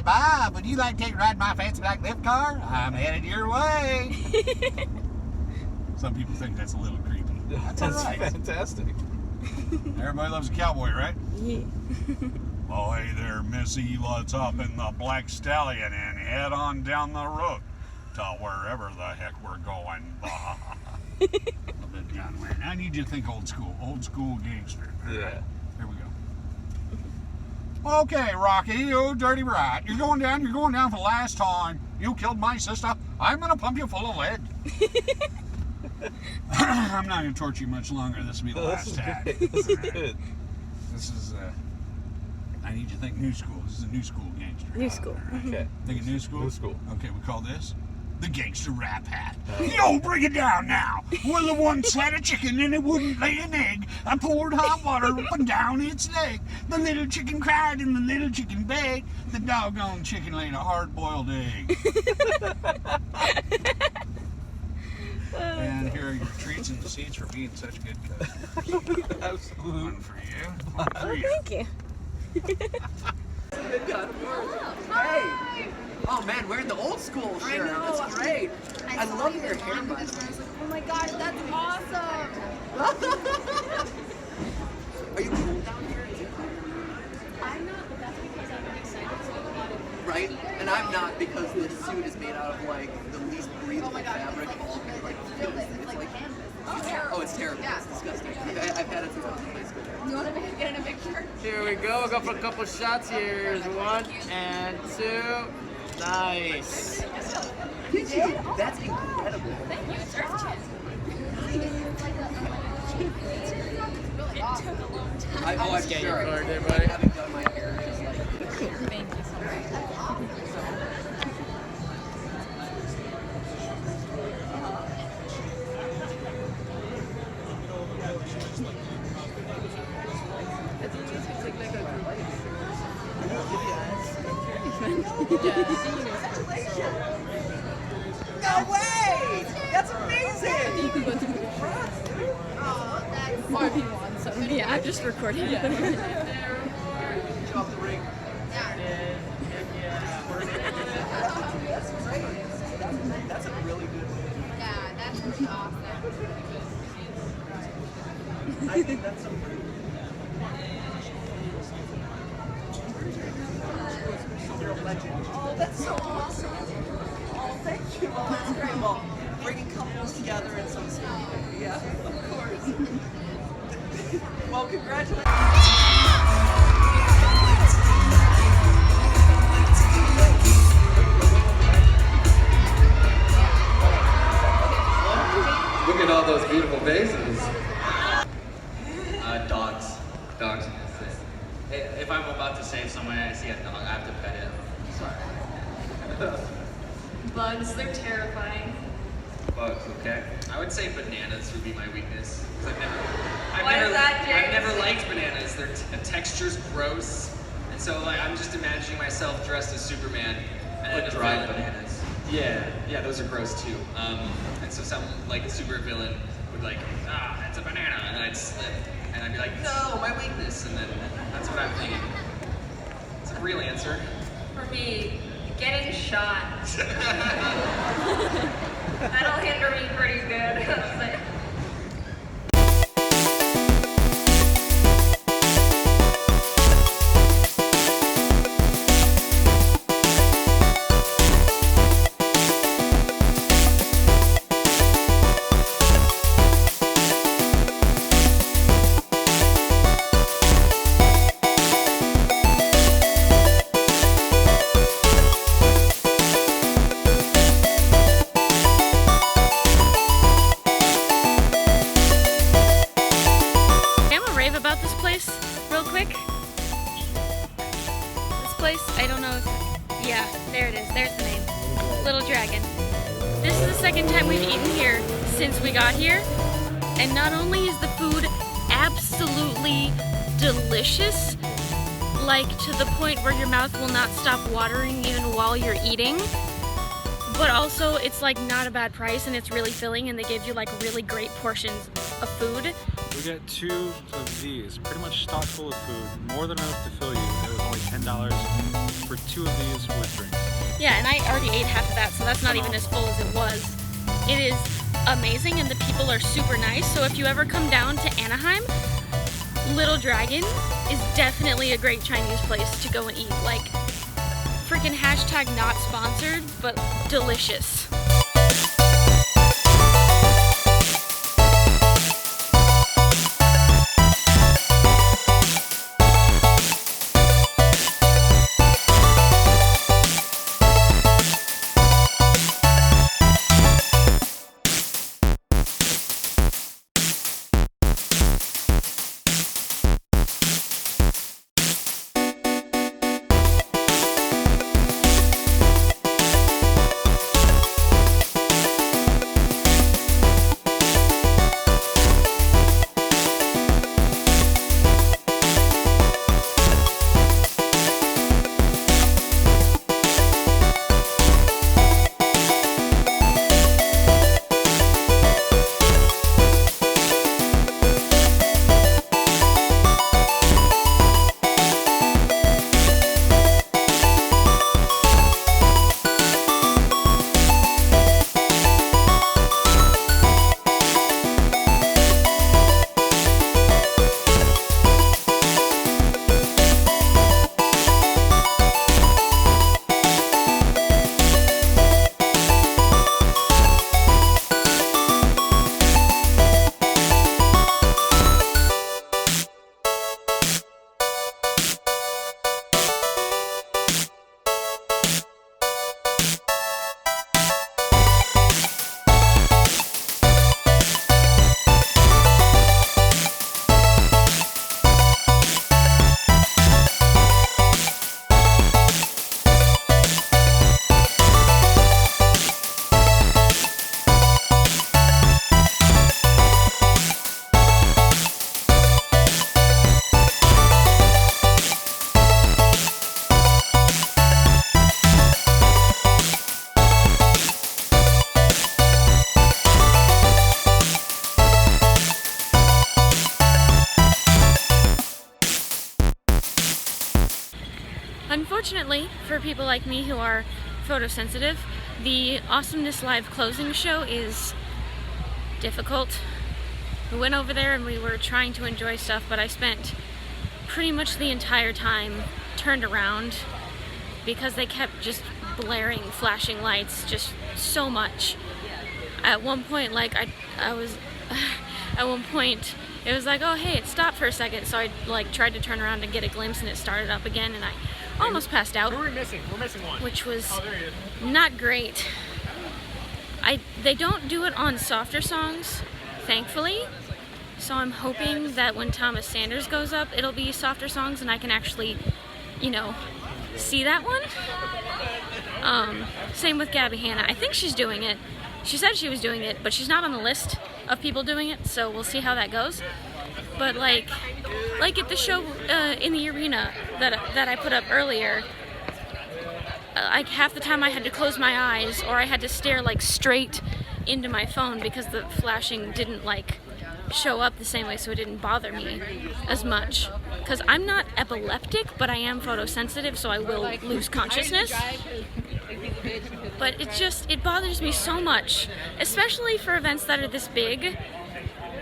Bob, would you like to take a ride in my fancy black lift car? I'm headed your way. Some people think that's a little creepy. That's all right. Fantastic. Everybody loves a cowboy, right? Yeah. Oh, hey there, Missy. Let's hop in the Black Stallion and head on down the road to wherever the heck we're going. A bit John Wayne. I need you to think old school gangster. Yeah. Here we go. Okay, Rocky, you dirty brat. You're going down for the last time. You killed my sister. I'm going to pump you full of lead. I'm not going to torture you much longer. This will be the last tag. This is good. This is, I need you to think new school. This is a new school gangster. New school. Okay. Think of new school? New school. Okay, we call this the gangster rap hat. Yo, bring it down now. Well, the once had a chicken and it wouldn't lay an egg. I poured hot water up and down its leg. The little chicken cried and the little chicken begged. The doggone chicken laid a hard-boiled egg. And here are your treats and receipts for being such good customers. Absolutely. One for you. One for you. Thank you. Hey! Oh man, wearing the old school shirt. That's great. I love your hair, by the way. Oh my gosh, that's awesome! Are you cool down here? I'm not, but that's because I'm really excited to go about it. Right? And I'm not because this suit is made out of like the least breathable fabric of all. Like, it's like canvas. oh, it's terrible. Yeah. It's disgusting. I've had it since I was in high school. You want to get in a picture? Here we go. We'll go for a couple shots here. Here's 1 and 2. Nice. You did? That's incredible. Thank you. It's Earth Chin. It took a long time. I'm Get sure. your card there, I buddy. haven't done my hair just like Thank you so much. No way! That's amazing! You can go through the or if you want. So yeah, I'm just recording. Off the ring. That's great. That's a really good one. Yeah, that's really awesome. I think that's some pretty You're a legend. Oh, that's so awesome. Oh, thank you. Oh, that's great. Well, bringing couples together in some sort of way. Yeah, of course. Well, congratulations. Look at all those beautiful faces. Dogs. Dogs. If I'm about to save someone and I see a dog, I have to pet it. Sorry. Bugs, they're terrifying. Bugs, okay. I would say bananas would be my weakness. 'Cause Why is that, James? I've never liked bananas. Their texture's gross. And so like, I'm just imagining myself dressed as Superman. And then dried bananas. Yeah, those are gross too. And so some like a super villain would like, it's a banana, and I'd slip, and I'd be like, no, my weakness, and then that's what I'm thinking. It's a real answer. For me, getting shot. That'll hinder me pretty good. About this place real quick. This place, I don't know if, yeah, there it is, there's the name. Little Dragon. This is the second time we've eaten here since we got here, and not only is the food absolutely delicious, like to the point where your mouth will not stop watering even while you're eating, but also it's like not a bad price and it's really filling, and they give you like really great portions of food. We get 2 of these, pretty much stocked full of food, more than enough to fill you. It was only $10 for 2 of these with drinks. Yeah, and I already ate half of that, so that's not even as full as it was. It is amazing, and the people are super nice, so if you ever come down to Anaheim, Little Dragon is definitely a great Chinese place to go and eat. Like, freaking hashtag not sponsored, but delicious. Unfortunately, for people like me who are photosensitive, the Awesomeness Live closing show is difficult. We went over there and we were trying to enjoy stuff, but I spent pretty much the entire time turned around because they kept just blaring flashing lights just so much. At one point, like I was at one point it was like, oh hey, it stopped for a second, so I like tried to turn around and get a glimpse and it started up again and I almost passed out. Who are we missing? We're missing one. Which was Oh, there he is. not great. They don't do it on softer songs, thankfully. So I'm hoping that when Thomas Sanders goes up, it'll be softer songs and I can actually, you know, see that one. Same with Gabby Hanna. I think she's doing it. She said she was doing it, but she's not on the list of people doing it, so we'll see how that goes. But like at the show in the arena that I put up earlier, like half the time I had to close my eyes or I had to stare like straight into my phone because the flashing didn't like show up the same way, so it didn't bother me as much. Because I'm not epileptic, but I am photosensitive, so I will lose consciousness. But it bothers me so much, especially for events that are this big,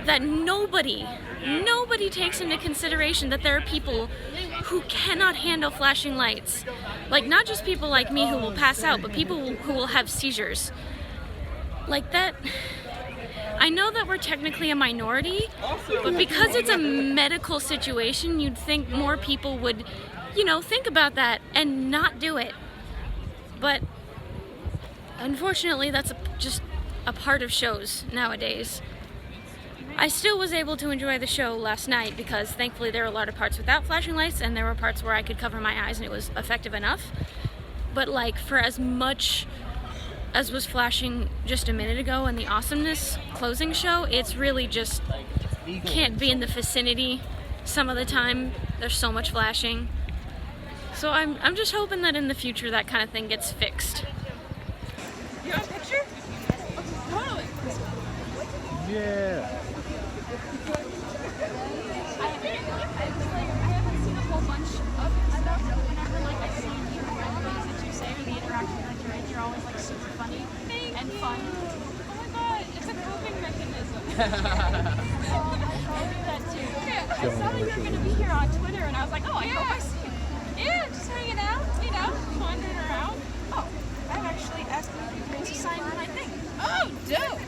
that nobody takes into consideration that there are people who cannot handle flashing lights. Like, not just people like me who will pass out, but people who will have seizures. Like that, I know that we're technically a minority, but because it's a medical situation, you'd think more people would, you know, think about that and not do it. But unfortunately, that's just a part of shows nowadays. I still was able to enjoy the show last night because thankfully there were a lot of parts without flashing lights and there were parts where I could cover my eyes and it was effective enough. But like for as much as was flashing just a minute ago in the Awesomeness closing show, it's really just can't be in the vicinity some of the time. There's so much flashing. So I'm just hoping that in the future that kind of thing gets fixed. Yeah. I haven't seen a whole bunch of stuff. Whenever like I see you and things that you say or the interaction that you're in, you're always like super funny and fun. Oh my god, it's a coping mechanism. I do that too. Yeah, I saw that you were gonna be here on Twitter and I was like, oh, I hope I see you. Yeah, just hanging out, you know, wandering around. Oh, I'm actually asking you to sign my thing. Oh, dope.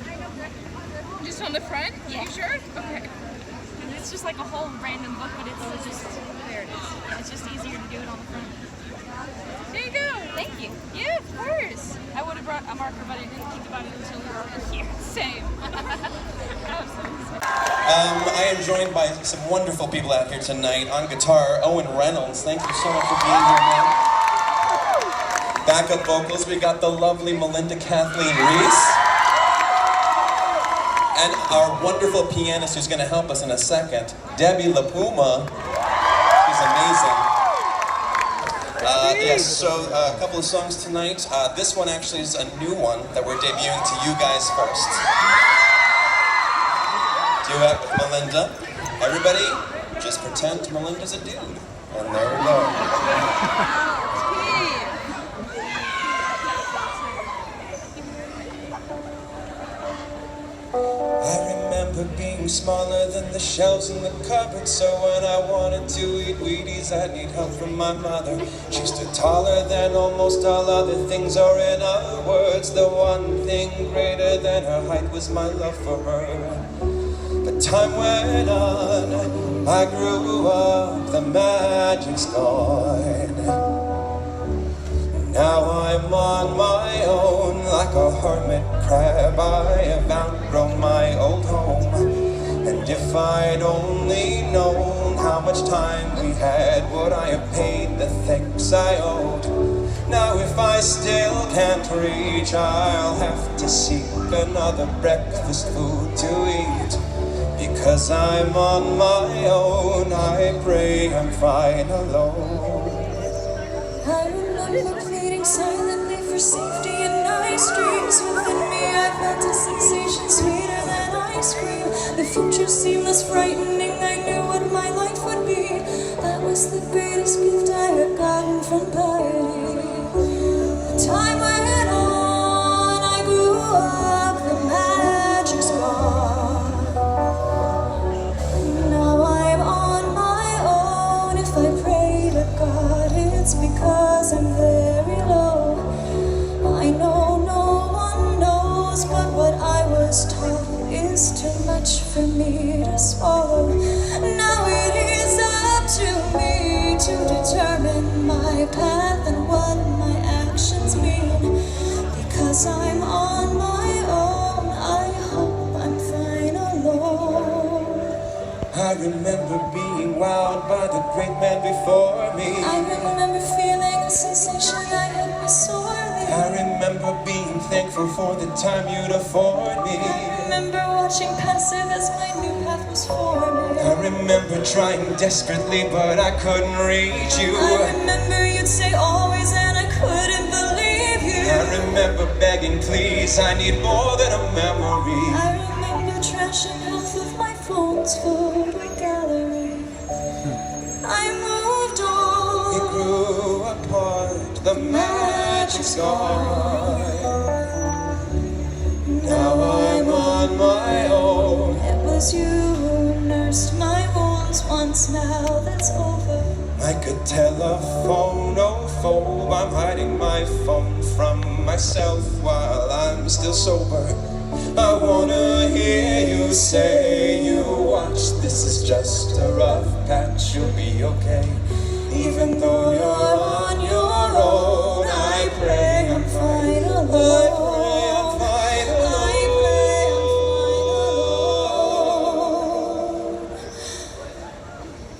Just on the front? Yeah. You sure? Okay. And it's just like a whole random book, but it's just, there it is. It's just easier to do it on the front. There you go. Thank you. Yeah, of course. I would have brought a marker, but I didn't think about it until we were over here. Same. I am joined by some wonderful people out here tonight. On guitar, Owen Reynolds. Thank you so much for being here, man. Backup vocals, we got the lovely Melinda Kathleen Reese. And our wonderful pianist who's going to help us in a second, Debbie LaPuma. She's amazing. Yes, so a couple of songs tonight. This one actually is a new one that we're debuting to you guys first. Duet with Melinda. Everybody, just pretend Melinda's a dude. And there we go. I remember being smaller than the shelves in the cupboard, so when I wanted to eat Wheaties, I'd need help from my mother. She stood taller than almost all other things, or in other words, the one thing greater than her height was my love for her. But time went on, I grew up, the magic's gone. Now I'm on my own, like a hermit crab. I have outgrown my old home. And if I'd only known how much time we had, would I have paid the thanks I owed? Now if I still can't reach, I'll have to seek another breakfast food to eat. Because I'm on my own, I pray I'm fine alone. I remember pleading silently for safety and nice dreams. Within me I felt a sensation sweeter than ice cream. The future seemed less frightening, I knew what my life would be. That was the greatest gift I had gotten from party. The time went on, I grew up, the magic's gone. Now I'm on my own, if I pray to God, it's because I'm very low. I know no one knows, but what I was taught is too much for me to swallow. Now it is up to me to determine my path and what my actions mean. Because I'm on my own, I hope I'm fine alone. I remember being wowed by the great man before me. I remember feeling a sensation I had missed sorely. I remember being thankful for the time you'd afford me. I remember watching passive as my new path was forming. I remember trying desperately, but I couldn't reach you. I remember you'd say always, and I couldn't believe you. I remember begging, please, I need more than a memory. I remember trashing half of my phone's photo gallery. I moved on. It grew apart, the magic's gone. Now I'm on my own. It was you who nursed my wounds once, now that's over. Like a telephonophobe, I'm hiding my phone from myself while I'm still sober. I wanna hear you say, you watch, this is just a rough patch, you'll be okay. Even though you're on your own, I pray I'm fine alone. I pray I'm fine alone. I pray I'm fine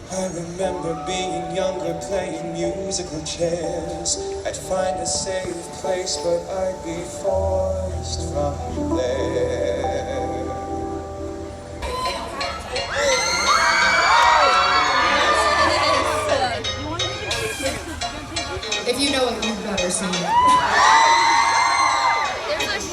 alone. I remember being younger, playing musical chairs. I'd find a safe place, but I'd be forced from there. If you know it, you better sing it. There's a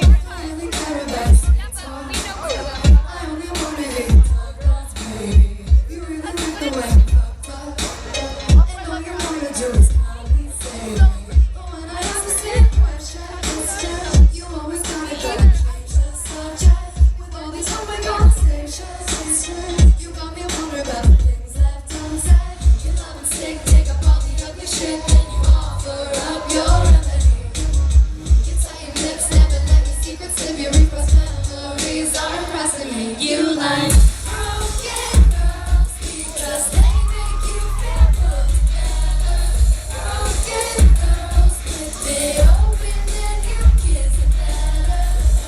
treat you like broken girls because they make you feel put together. Broken girls with it open and you kiss it better.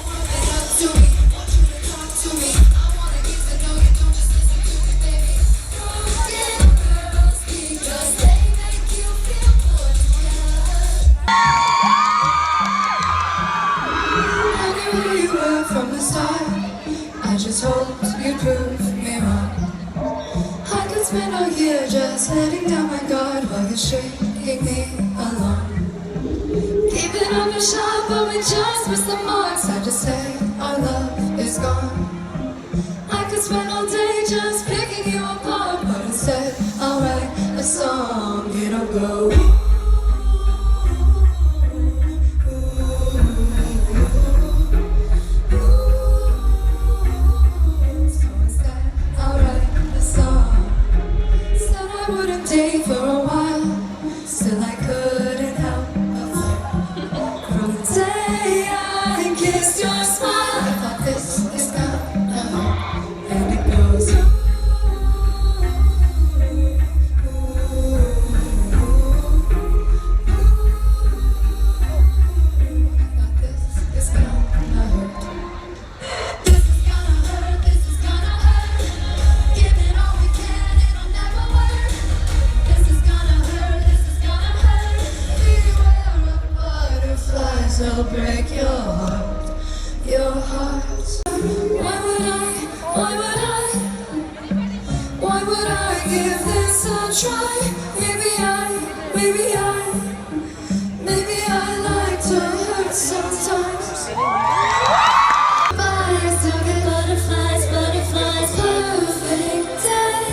Open up to me, want you to talk to me. I wanna get to know you, don't just listen to me, baby. Broken girls because they make you feel put together. I knew who you were from the start. I just hoped you'd prove me wrong. I could spend all year just letting down my guard while you're stringing me along. Keeping up your shot, but we just missed the marks. I just say our love is gone. I could spend all day just picking you apart, but instead I'll write a song. It'll go. Day for a while, still I couldn't help but flirt. From the day I kissed your smile, I thought this is gonna hurt, and it goes. I thought this is gonna hurt. This is gonna hurt. This is gonna hurt. Give it all we can, it'll never work. This is gonna hurt, beware of butterflies, they'll break your heart, your heart. Why would I give this a try? Maybe I like to hurt sometimes. But I still get butterflies, perfect day.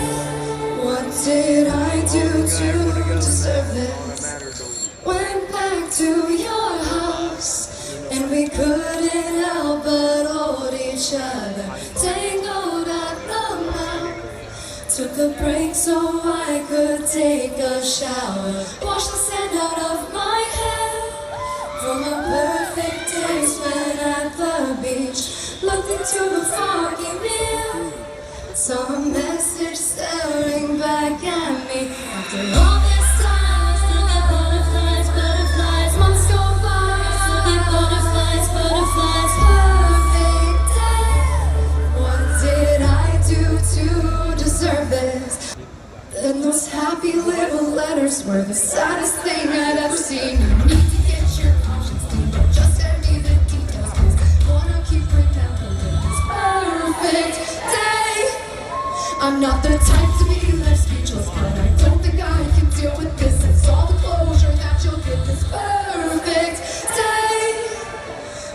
What did I do to deserve this? Went back to your house, and we couldn't help but hold each other, tangled at the mouth. Took a break so I could take a shower, wash the sand out of my hair. From a perfect day spent at the beach, looked into the foggy mirror, saw a message staring back at me. After all this time, still get butterflies, months go by, still get butterflies, perfect day. What did I do to deserve this? Then those happy little letters were the saddest thing I'd ever seen. You need to get your conscience clean, but just send me the details, 'cause wanna keep remembering this perfect day. I'm not the type to be left speechless, but I don't think I can deal with this. It's all the closure that you'll get this perfect day.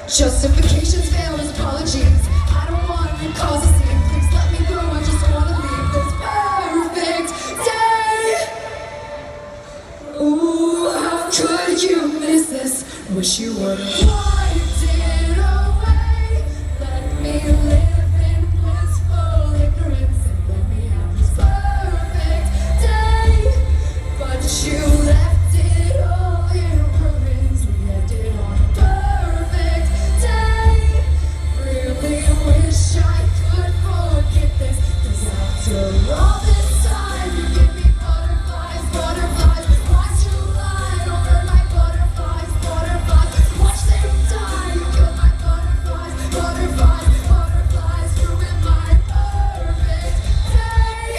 Justifications fail as apologies. I don't want to cause a scene. Please let me go. I just want to leave this perfect day. Ooh, how could you miss this? Wish you would have wiped it away. Let me live in blissful ignorance and let me have this perfect day. But you left it all in ruins. We ended on a perfect day. Really wish I could forget this, 'cause after all this time you give me butterflies. Watch you lie over my butterflies. Watch them die. You kill my butterflies. Ruin my perfect day.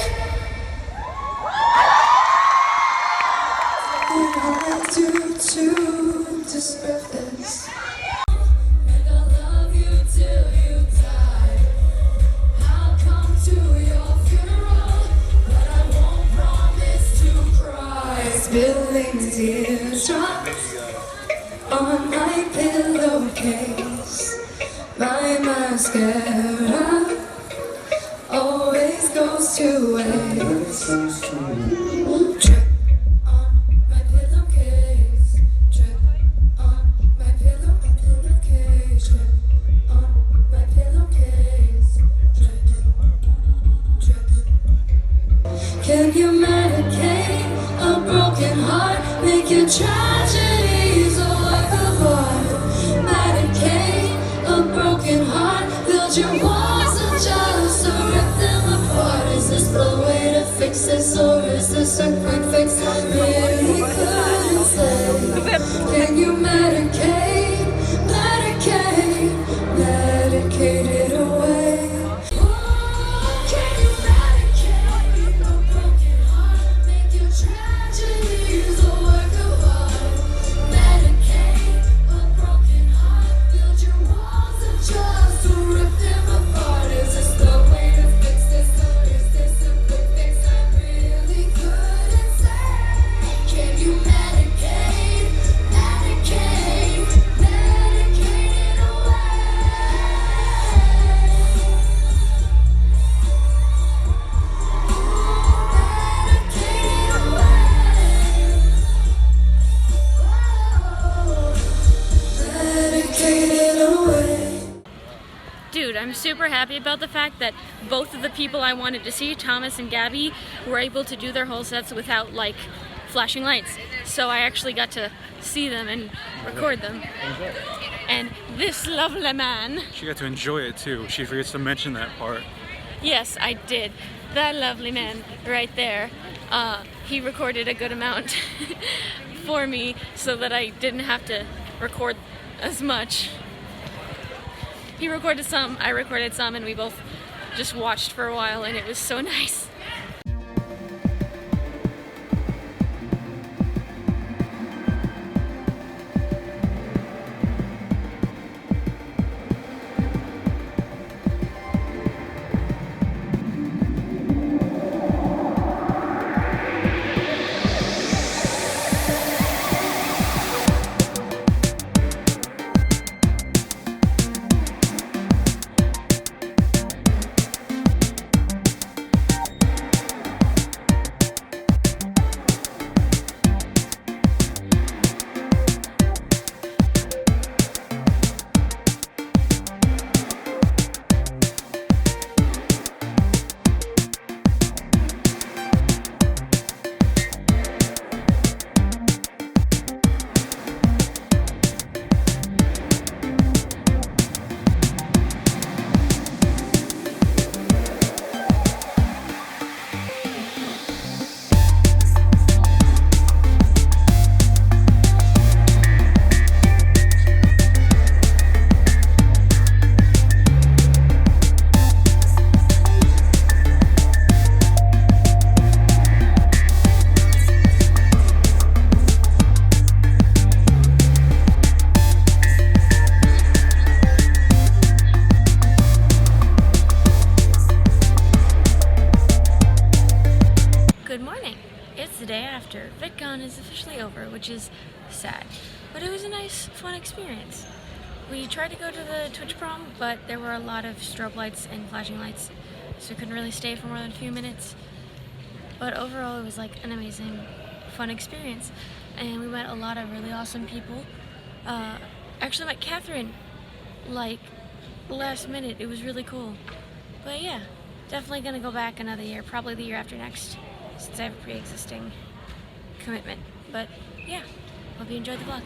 What did I do to deserve this? And I'll love you till you die. I'll come to your funeral, but I won't promise to cry. Spilling teardrops on my pillowcase. My mascara always goes to waste. Drip on my pillowcase. Drip on my pillowcase. Drip on my pillowcase. Drip, drip. Can you medicate a broken heart? Make your tragedies a work of art. Medicate a broken heart. Build your walls of just this or is this a quick fix? I really couldn't say. Can you medicate, medicate, medicate it away? Can you medicate a broken heart? Make your tragedies a work of art. Medicate a broken heart. Build your walls of trust to rip them apart. Is this the way to fix this or is this a quick fix? I really couldn't say. Can you medicate, medicate, medicate it away? Medicate it away. Dude, I'm super happy about the fact that both of the people I wanted to see, Thomas and Gabby, were able to do their whole sets without like flashing lights. So I actually got to see them and record them. And this lovely man, She got to enjoy it too. She forgets to mention that part. yes, I did. That lovely man right there, he recorded a good amount for me so that I didn't have to record as much. He recorded some, I recorded some, and we both just watched for a while, and it was so nice. VidCon is officially over, which is sad, but it was a nice, fun experience. We tried to go to the Twitch prom, but there were a lot of strobe lights and flashing lights, so we couldn't really stay for more than a few minutes. But overall, it was like an amazing, fun experience, and we met a lot of really awesome people. Actually met Catherine, like, last minute. It was really cool. But yeah, definitely gonna go back another year, probably the year after next, since I have a pre-existing commitment. But yeah, hope you enjoyed the vlog.